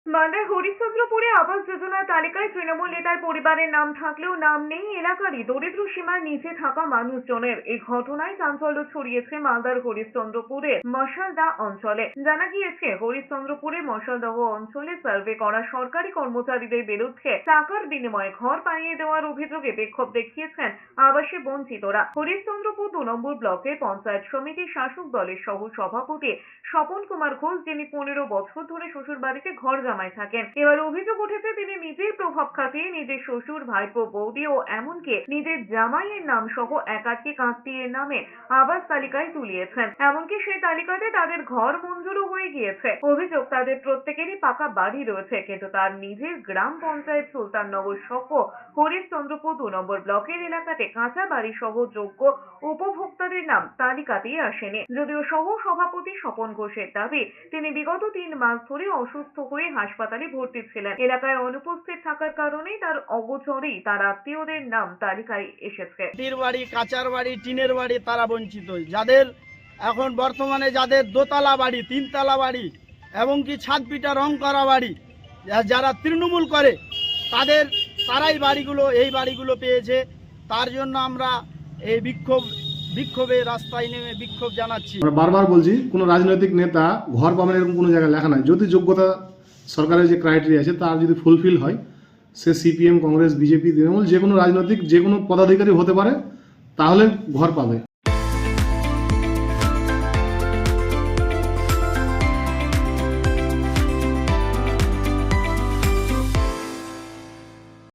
মালদার হরিশ্চন্দ্রপুরে আবাস যোজনার তালিকায় তৃণমূল নেতার পরিবারের নাম থাকলেও নাম নেই এলাকারই দরিদ্র সীমার নিচে থাকা মানুষজনের। এই ঘটনায় চাঞ্চল্য ছড়িয়েছে মালদার হরিশ্চন্দ্রপুরের মশালদা অঞ্চলে। জানা গিয়েছে, হরিশ্চন্দ্রপুরে মশালদহ অঞ্চলে সার্ভে করা সরকারি কর্মচারীদের বিরুদ্ধে টাকার বিনিময়ে ঘর পাইয়ে দেওয়ার অভিযোগে বিক্ষোভ দেখিয়েছেন আবাসে বঞ্চিতরা। হরিশ্চন্দ্রপুর 2 নম্বর ব্লকের পঞ্চায়েত সমিতির শাসক দলের সহ সভাপতি স্বপন কুমার ঘোষ, যিনি 15 বছর ধরে শ্বশুর বাড়িতে ঘর জামাই থাকেন। এবার অভিযোগ উঠেছে, তিনি নিজের প্রভাব খাটিয়ে নিজের শ্বশুর, ভাইপো, বৌদি ও এমনকি নিজের জামাইয়ের নাম সহ একাধিক আত্মীয়ের নামে আবাস তালিকায় তুলিয়েছেন। এমনকি সেই তালিকাতে তাদের ঘর মঞ্জুরও হয়ে গিয়েছে। অভিযোগ, তাদের প্রত্যেকেরই পাকা বাড়ি রয়েছে, কিন্তু তার নিজের গ্রাম পঞ্চায়েত সুলতাননগর সহ হরিশ্চন্দ্রপুর 2 নম্বর ব্লকের এলাকাতে কাঁচা বাড়ি সহ যোগ্য উপভোক্তাদের নাম তালিকাতেই আসেনি। যদিও সহ সভাপতি স্বপন ঘোষের দাবি, তিনি বিগত 3 মাস ধরে অসুস্থ হয়ে হাসপাতালে ভর্তি ছিলেন। এলাকায় অনুপস্থিত থাকার কারণেই তার অগোচরেই তার আত্মীয়দের নাম তালিকায় এসেছে। মাটির বাড়ি, কাঁচার বাড়ি, টিনের বাড়ি তারা বঞ্চিত। যাদের এখন বর্তমানে যাদের দোতলা বাড়ি, 3 তলা বাড়ি এবং কি ছাদ পিটা রং করা বাড়ি, যারা তৃণমূল করে তারাই এই বাড়িগুলো পেয়েছে। তার জন্য আমরা এই বিক্ষোভে রাস্তায় নেমে বিক্ষোভ জানাচ্ছি। আমরা বারবার বলছি, কোনো রাজনৈতিক নেতা ঘর পাবেন এরকম কোনো জায়গায় লেখা নাই। যদি যোগ্যতা সরকারের যে ক্রাইটেরিয়া আছে তার যদি ফুলফিল হয়, সে সিপিএম, কংগ্রেস, বিজেপি, তৃণমূল যে কোনো রাজনৈতিক যে কোনো পদাধিকারী হতে পারে, তাহলে ঘর পাবে।